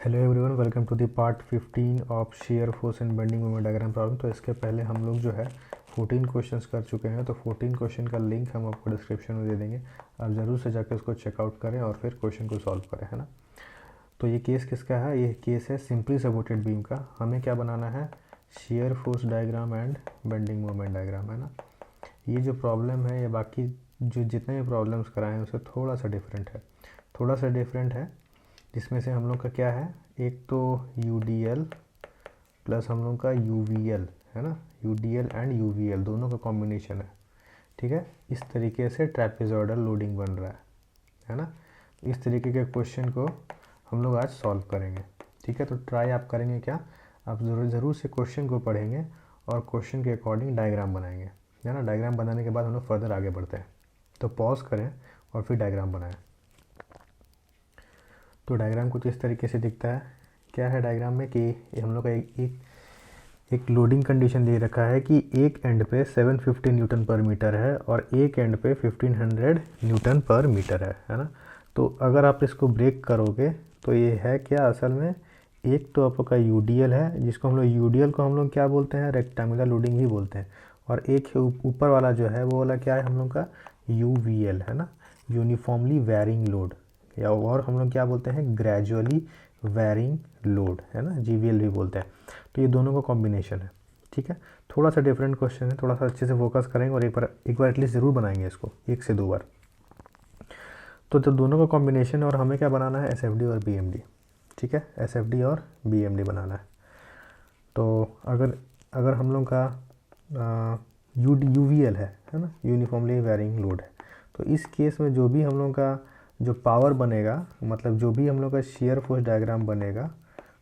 Hello everyone, welcome to the part 15 of shear force and bending moment diagram problem. तो इसके पहले हम लोग जो है 14 क्वेश्चंस कर चुके हैं। तो 14 क्वेश्चन का लिंक हम आपको डिस्क्रिप्शन में दे देंगे। आप ज़रूर से जाकर उसको चेकआउट करें और फिर क्वेश्चन को सॉल्व करें, है ना। तो ये केस किसका है? ये केस है सिंपली सपोर्टेड बीम का। हमें क्या बनाना है? Shear force diagram and bending moment diagram, है ना। ये जो प्रॉब्लम है, ये बाकी जो जितने भी प्रॉब्लम्स कराए हैं उससे थोड़ा सा डिफरेंट है, जिसमें से हम लोग का क्या है, एक तो UDL प्लस हम लोग का UVL, है ना। UDL एंड UVL दोनों का कॉम्बिनेशन है, ठीक है। इस तरीके से ट्रेपेजॉइडल लोडिंग बन रहा है ना। इस तरीके के क्वेश्चन को हम लोग आज सॉल्व करेंगे, ठीक है। तो ट्राई आप करेंगे क्या, आप ज़रूर से क्वेश्चन को पढ़ेंगे और क्वेश्चन के अकॉर्डिंग डायग्राम बनाएंगे, है ना। डायग्राम बनाने के बाद हम लोग फर्दर आगे बढ़ते हैं। तो पॉज करें और फिर डायग्राम बनाएं। तो डायग्राम कुछ इस तरीके से दिखता है। क्या है डायग्राम में कि हम लोग का एक लोडिंग कंडीशन दे रखा है कि एक एंड पे 750 न्यूटन पर मीटर है और एक एंड पे 1500 न्यूटन पर मीटर है ना। तो अगर आप इसको ब्रेक करोगे तो ये है क्या असल में, एक तो आप लोग का UDL है, जिसको हम लोग UDL को हम लोग क्या बोलते हैं, रेक्टेंगुलर लोडिंग ही बोलते हैं। और एक ऊपर वाला जो है वो वाला क्या है हम लोग का UVL, है ना, यूनिफॉर्मली वेरिंग लोड, या और हम लोग क्या बोलते हैं, ग्रेजुअली वेरिंग लोड, है ना, GVL भी बोलते हैं। तो ये दोनों का कॉम्बिनेशन है, ठीक है। थोड़ा सा डिफरेंट क्वेश्चन है, थोड़ा सा अच्छे से फोकस करेंगे और एक बार एटलीस्ट ज़रूर बनाएंगे इसको 1 से 2 बार। तो जब दोनों का कॉम्बिनेशन है और हमें क्या बनाना है, SFD और BMD, ठीक है। SFD और BMD बनाना है। तो अगर हम लोग का UVL है ना, यूनिफॉर्मली वेरिंग लोड है, तो इस केस में जो भी हम लोग का जो पावर बनेगा, मतलब जो भी हम लोग का शेयर फोर्स डायग्राम बनेगा,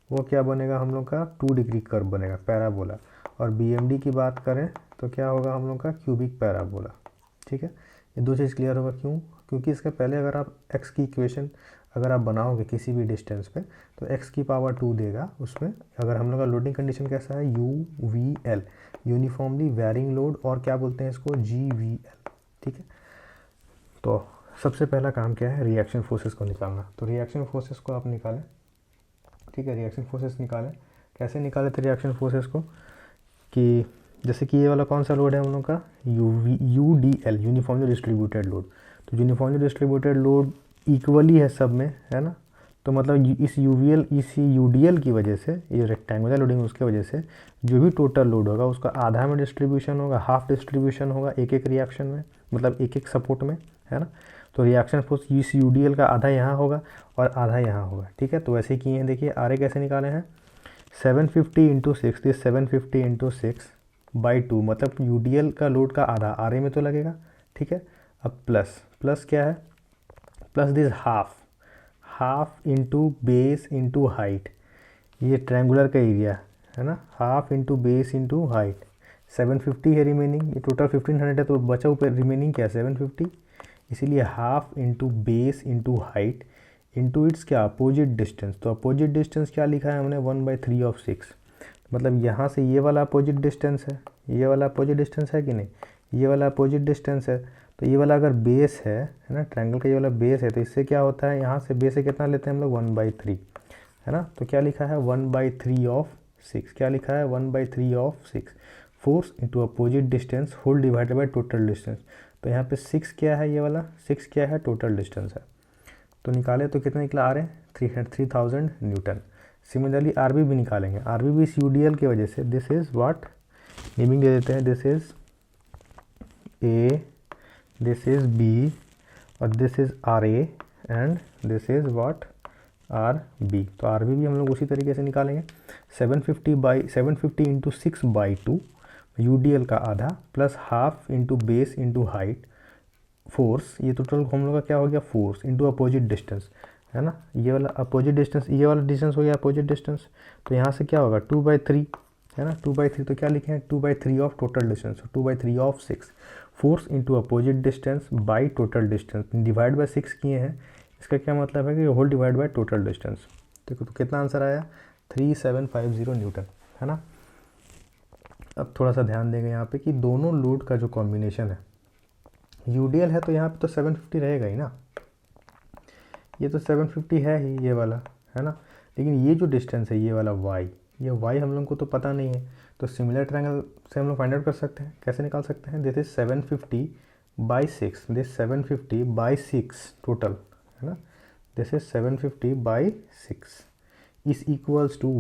वो क्या बनेगा, हम लोग का 2 डिग्री कर्व बनेगा, पैराबोला। और BMD की बात करें तो क्या होगा हम लोग का क्यूबिक पैराबोला, ठीक है। ये दो चीज़ क्लियर होगा, क्यों? क्योंकि इसके पहले अगर आप x की इक्वेशन अगर आप बनाओगे किसी भी डिस्टेंस पे, तो x की पावर 2 देगा उसमें। अगर हम लोग का लोडिंग कंडीशन कैसा है, UVL, यूनिफॉर्मली वेरिंग लोड, और क्या बोलते हैं इसको, GVL, ठीक है। तो सबसे पहला काम क्या है, रिएक्शन फोर्सेस को निकालना। तो रिएक्शन फोर्सेस को आप निकालें, ठीक है। रिएक्शन फोर्सेस निकालें, कैसे निकाले थे रिएक्शन फोर्सेस को, कि जैसे कि ये वाला कौन सा लोड है हम लोग का, UDL, यूनिफॉर्मली डिस्ट्रीब्यूटेड लोड। तो यूनिफॉर्मली डिस्ट्रीब्यूटेड लोड इक्वली है सब में, है ना। तो मतलब इस UDL की वजह से, ये रेक्टेंगुलर लोडिंग उसके वजह से जो भी टोटल लोड होगा उसका आधा में डिस्ट्रीब्यूशन होगा, हाफ डिस्ट्रीब्यूशन होगा एक एक रिएक्शन में, मतलब एक एक सपोर्ट में, है ना। तो रिएक्शन फोर्स इस UDL का आधा यहाँ होगा और आधा यहाँ होगा, ठीक है। तो वैसे ही किए हैं, देखिए आरे कैसे निकाले हैं, 750 इंटू 6, 750 इंटू 6/2, मतलब UDL का लोड का आधा आरे में तो लगेगा, ठीक है। अब प्लस क्या है, plus this half into base into height, ये ट्रायंगुलर का एरिया है ना, half into base into height. 750 है रिमेनिंग, ये टोटल 1500 है, तो बचा ऊपर रिमेनिंग क्या है, 750। इसीलिए half into base into height into its क्या, अपोजिट डिस्टेंस। तो अपोजिट डिस्टेंस क्या लिखा है हमने, 1/3 ऑफ 6, मतलब यहाँ से ये वाला अपोजिट डिस्टेंस है, ये वाला अपोजिट डिस्टेंस है कि नहीं, ये वाला अपोजिट डिस्टेंस है। तो ये वाला अगर बेस है ना, ट्रायंगल का ये वाला बेस है, तो इससे क्या होता है, यहाँ से बेस से कितना लेते हैं हम लोग, 1/3, है ना। तो क्या लिखा है, 1/3 ऑफ 6, क्या लिखा है, 1/3 of 6, force into opposite distance whole divided by total distance. तो यहाँ पे 6 क्या है, ये वाला 6 क्या है, टोटल डिस्टेंस है। तो निकाले तो कितना निकला, आ रहे हैं 3000 न्यूटन। सिमिलरली RB भी निकालेंगे, RB भी इस UDL की वजह से, दिस इज़ व्हाट, नेमिंग दे देते हैं, this is A, this is B, और this is RA and this is what, RB। तो RB भी हम लोग उसी तरीके से निकालेंगे, 750 इंटू 6/2, UDL का आधा plus half into base into height, force, ये टोटल हम लोग का क्या हो गया, फोर्स इंटू अपोजिट डिस्टेंस, है ना। ये वाला अपोजिट डिस्टेंस, ये वाला डिस्टेंस हो गया अपोजिट डिस्टेंस। तो यहाँ से क्या होगा, 2/3, है ना, 2/3। तो क्या लिखे हैं, 2/3 of total distance, 2/3 of 6, force into opposite distance by total distance, divide by 6 किए हैं। इसका क्या मतलब है कि whole divide by total distance. देखो तो कितना आंसर आया, 3750 न्यूटन, है ना। अब थोड़ा सा ध्यान देंगे यहाँ पे कि दोनों लोड का जो कॉम्बिनेशन है, UDL है तो यहाँ पे तो 750 रहेगा ही ना, ये तो 750 है ही ये वाला, है ना। लेकिन ये जो डिस्टेंस है ये वाला y, ये y हम लोग को तो पता नहीं है, तो सिमिलर ट्रायंगल से हम लोग फाइंड आउट कर सकते हैं। कैसे निकाल सकते हैं? दिस इज 750/6, दिस 750/6 टोटल है ना, this is 750/6 is equals to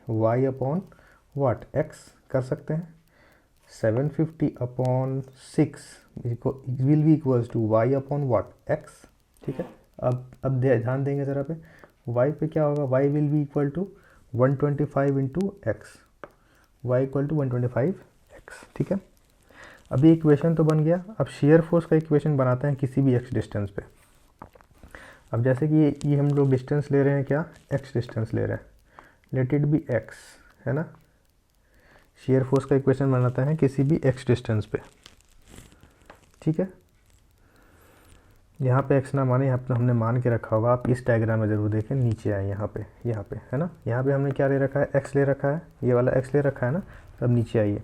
y upon what, x कर सकते हैं। 750/6 will be equals to y upon what, x। ठीक है, अब ध्यान देंगे ज़रा पे, y पे क्या होगा, y will be equal to 125 into x, y equal to 125x। ठीक है, अभी इक्वेशन तो बन गया। अब शेयर फोर्स का इक्वेशन बनाते हैं किसी भी x डिस्टेंस पे। अब जैसे कि ये हम लोग डिस्टेंस ले रहे हैं, क्या x डिस्टेंस ले रहे हैं, लेट इट बी x है ना। शेयर फोर्स का इक्वेशन बनाते हैं किसी भी x डिस्टेंस पे। ठीक है, यहाँ पे x ना माने, यहाँ पे हमने मान के रखा होगा, आप इस डायग्राम में ज़रूर देखें, नीचे आए यहाँ पे है ना, यहाँ पे हमने क्या ले रखा है, x ले रखा है, ये वाला x ले रखा है ना। तब नीचे आइए,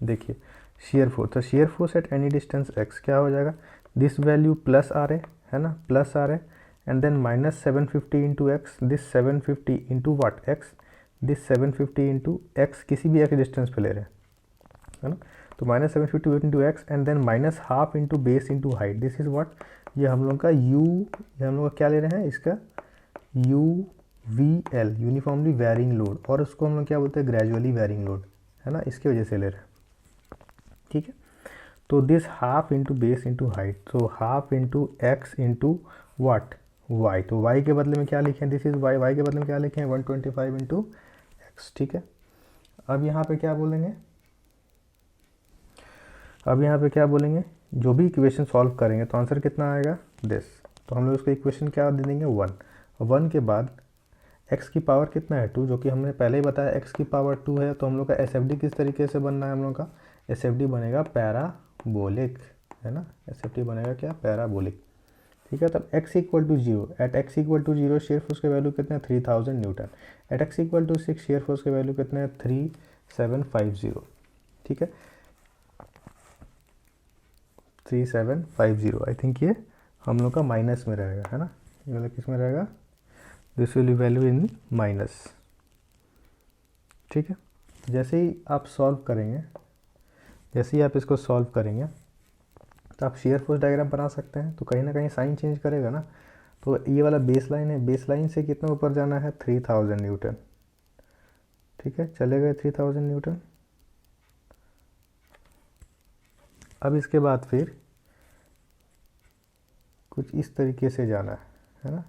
देखिए शेयर फोर्स, तो shear force at any distance x क्या हो जाएगा, दिस वैल्यू प्लस आर है ना, plus R and then minus 750 into x, this 750 into what x, this 750 into x, किसी भी x डिस्टेंस पे ले रहे हैं है ना। तो minus 750 into x and then minus half into base into height, this is what, ये हम लोग का u, ये हम लोग का क्या ले रहे हैं, इसका UVL यूनिफॉर्मली वेरिंग लोड, और उसको हम लोग क्या बोलते हैं, ग्रेजुअली वेरिंग लोड है ना, इसकी वजह से ले रहे हैं। ठीक है, तो this half into base into height, तो हाफ इंटू एक्स इंटू वाट, y, तो y के बदले में क्या लिखे हैं, दिस इज y के बदले में क्या लिखे हैं, 125 इंटू एक्स। ठीक है, अब यहाँ पे क्या बोलेंगे, अब यहाँ पे क्या बोलेंगे, जो भी इक्वेशन सॉल्व करेंगे तो आंसर कितना आएगा, दिस, तो हम लोग उसका इक्वेशन क्या दे देंगे, 1 के बाद x की पावर कितना है, 2, जो कि हमने पहले ही बताया x की पावर 2 है। तो हम लोग का SFD किस तरीके से बनना है, हम लोग का SFD बनेगा पैराबोलिक है ना, SFD बनेगा क्या, पैराबोलिक। ठीक है, तब x equal to 0, at x equal to 0 shear force के वैल्यू कितने हैं, 3000 newton, at x equal to 6 shear force के वैल्यू कितने हैं, 3750। ठीक है, 3750, आई थिंक ये हम लोग का माइनस में रहेगा है ना, ये वाला किस में रहेगा, this will be value in minus. ठीक है, जैसे ही आप सॉल्व करेंगे, जैसे ही आप इसको सॉल्व करेंगे तो आप शेयर फोर्स डायग्राम बना सकते हैं। तो कहीं ना कहीं साइन चेंज करेगा ना, तो ये वाला बेस लाइन है, बेस लाइन से कितना ऊपर जाना है, 3000 न्यूटन। ठीक है, चले गए 3000 न्यूटन। अब इसके बाद फिर कुछ इस तरीके से जाना है ना,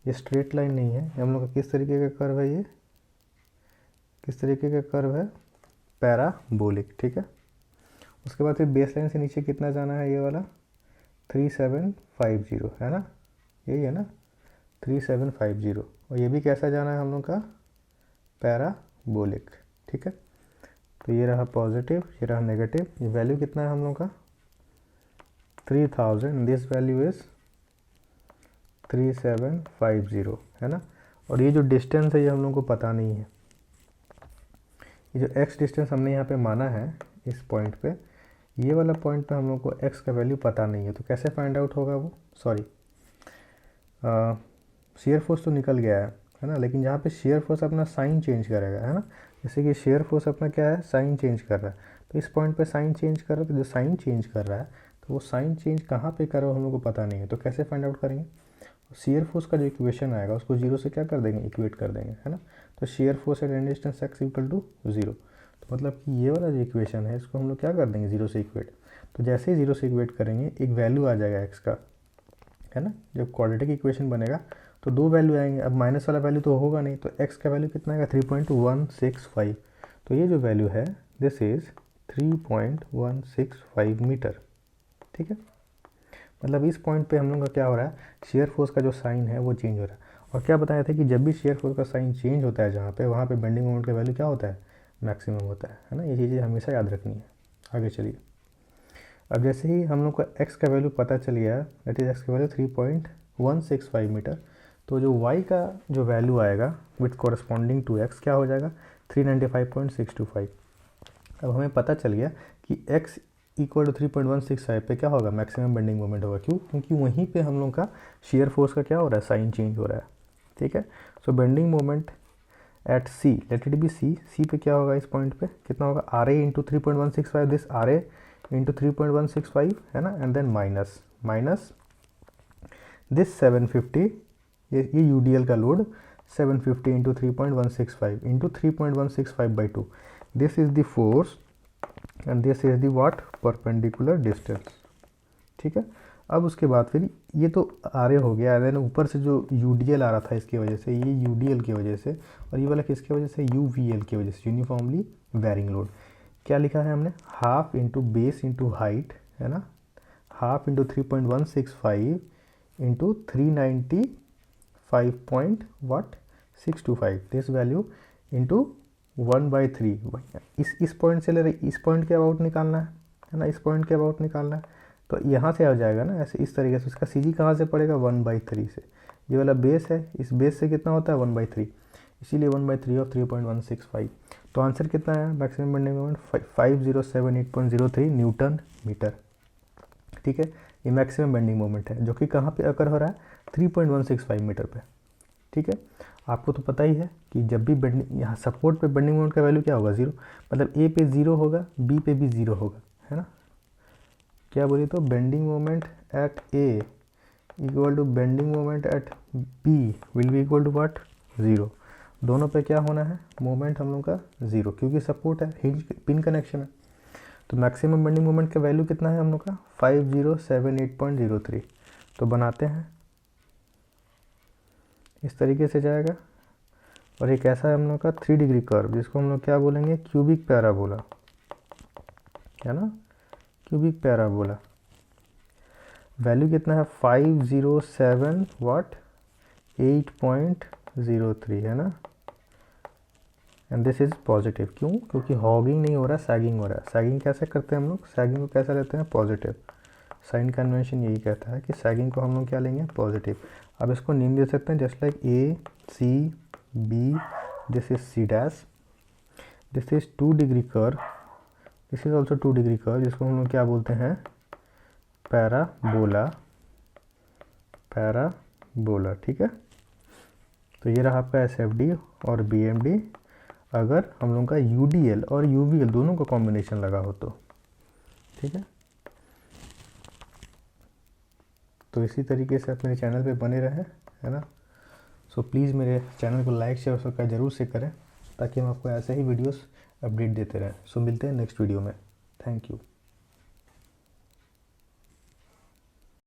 ये स्ट्रेट लाइन नहीं है, हम लोग का किस तरीके का कर्व है, ये किस तरीके का कर्व है, पैराबोलिक। ठीक है, उसके बाद फिर बेस लाइन से नीचे कितना जाना है, ये वाला 3750 है ना, यही है ना 3750, और ये भी कैसा जाना है हम लोग का, पैराबोलिक। ठीक है, तो ये रहा पॉजिटिव, ये रहा नेगेटिव, ये वैल्यू कितना है हम लोग का 3000, दिस वैल्यू इज़ 3750 है ना। और ये जो डिस्टेंस है ये हम लोग को पता नहीं है, ये जो x डिस्टेंस हमने यहाँ पे माना है इस पॉइंट पे, ये वाला पॉइंट पे हम लोग को x का वैल्यू पता नहीं है। तो कैसे फाइंड आउट होगा वो, सॉरी शेयर फोर्स तो निकल गया है ना, लेकिन यहाँ पे शेयर फोर्स अपना साइन चेंज करेगा है ना। जैसे कि शेयर फोर्स अपना क्या है, साइन चेंज कर रहा है, तो इस पॉइंट पे साइन चेंज कर रहा है, तो जो साइन चेंज कर रहा है तो वो साइन चेंज कहाँ पे कर रहा है हम लोग को पता नहीं है। तो कैसे फाइंड आउट करेंगे, शेयर फोर्स का जो इक्वेशन आएगा उसको 0 से क्या कर देंगे, इक्वेट कर देंगे है ना। तो shear force at any distance x equal to 0, तो मतलब कि ये वाला जो इक्वेशन है इसको हम लोग क्या कर देंगे, 0 से इक्वेट। तो जैसे ही 0 से इक्वेट करेंगे एक वैल्यू आ जाएगा x का है ना, जब क्वाड्रेटिक इक्वेशन बनेगा तो दो वैल्यू आएंगे। अब माइनस वाला वैल्यू तो होगा नहीं, तो x का वैल्यू कितना आएगा, 3.165। तो ये जो वैल्यू है दिस इज़ 3.165 मीटर। ठीक है, मतलब इस पॉइंट पे हम लोग का क्या हो रहा है, शेयर फोर्स का जो साइन है वो चेंज हो रहा है। और क्या बताया था कि जब भी शेयर फोर्स का साइन चेंज होता है जहाँ पे, वहाँ पे बेंडिंग मोमेंट का वैल्यू क्या होता है, मैक्सिमम होता है ना। ये चीज़ें हमेशा याद रखनी है। आगे चलिए, अब जैसे ही हम लोग का x का वैल्यू पता चल गया, दैट इज x का वैल्यू 3.165 मीटर, तो जो y का जो वैल्यू आएगा विथ कॉरस्पॉन्डिंग टू x क्या हो जाएगा, 395.625। अब हमें पता चल गया कि x इक्वल टू 3.165 पे क्या होगा, मैक्सिमम बेंडिंग मोमेंट होगा। क्यों, क्योंकि वहीं पे हम लोग का शेयर फोर्स का क्या हो रहा है, साइन चेंज हो रहा है। ठीक है। So bending moment at C, let it be C, C पे क्या होगा इस पॉइंट पे, कितना होगा R A into 3.165, this R A into 3.165 है ना, एंड देन माइनस दिस 750, ये यूडीएल का load 750 into 3.165 into 3.165/2, this is the force and this is the what, perpendicular distance. ठीक है। अब उसके बाद फिर ये तो आर ए हो गया, देन ऊपर से जो यूडीएल आ रहा था इसकी वजह से, ये यूडीएल की वजह से, और ये वाला किसकी वजह से, यूवीएल की वजह से, यूनिफॉर्मली वेरिंग लोड। क्या लिखा है हमने, half into base into height है ना, half into 3.165 into 395.625 this value into 1/3। इस पॉइंट से ले रही, इस पॉइंट के अबाउट निकालना है ना, इस पॉइंट के अबाउट निकालना है, तो यहाँ से आ जाएगा ना ऐसे, इस तरीके से। इसका सी जी कहाँ से पड़ेगा, 1/3 से। ये वाला बेस है, इस बेस से कितना होता है 1/3, इसीलिए 1/3 ऑफ 3.165। तो आंसर कितना है, maximum bending moment 5078.03 newton metre. ठीक है। ये मैक्सिमम बेंडिंग मोमेंट है जो कि कहाँ पे अकर हो रहा है, 3.165 मीटर पे। ठीक है। आपको तो पता ही है कि जब भी बेंडिंग, यहाँ सपोर्ट पे बेंडिंग मोमेंट का वैल्यू क्या होगा, 0, मतलब ए पे 0 होगा, बी पे भी 0 होगा, है ना। क्या बोलिए, तो bending moment at A equal to bending moment at B will be equal to what, 0। दोनों पे क्या होना है, मोमेंट हम लोग का 0, क्योंकि सपोर्ट है, हिंज पिन कनेक्शन है। तो मैक्सिमम बेंडिंग मोमेंट का वैल्यू कितना है हम लोग का, 5078.03। तो बनाते हैं, इस तरीके से जाएगा। और एक ऐसा है हम लोग का 3 डिग्री कर्व, जिसको हम लोग क्या बोलेंगे, क्यूबिक पैराबोला, है ना, क्यूबिक पैराबोला। वैल्यू कितना है, 507 वाट 8.03 है ना, एंड दिस इज पॉजिटिव। क्यों, क्योंकि हॉगिंग नहीं हो रहा है, सैगिंग हो रहा है। सैगिंग कैसे करते हैं हम लोग, सैगिंग को कैसे लेते हैं, पॉजिटिव। साइन कन्वेंशन यही कहता है कि सैगिंग को हम लोग क्या लेंगे, पॉजिटिव। अब इसको नेम दे सकते हैं just like A C B, this is C dash, this is 2 degree curve, this is also 2 degree curve, जिसको हम लोग क्या बोलते हैं, पैराबोला, पैराबोला। ठीक है। तो ये रहा आपका एसएफडी और बीएमडी, अगर हम लोग का यूडीएल और यूवीएल दोनों का कॉम्बिनेशन लगा हो तो। ठीक है। तो इसी तरीके से आप मेरे चैनल पे बने रहें, है ना। सो प्लीज़ मेरे चैनल को लाइक शेयर और सब्सक्राइब जरूर से करें, ताकि हम आपको ऐसे ही वीडियोस अपडेट देते रहें। सो मिलते हैं नेक्स्ट वीडियो में। Thank you.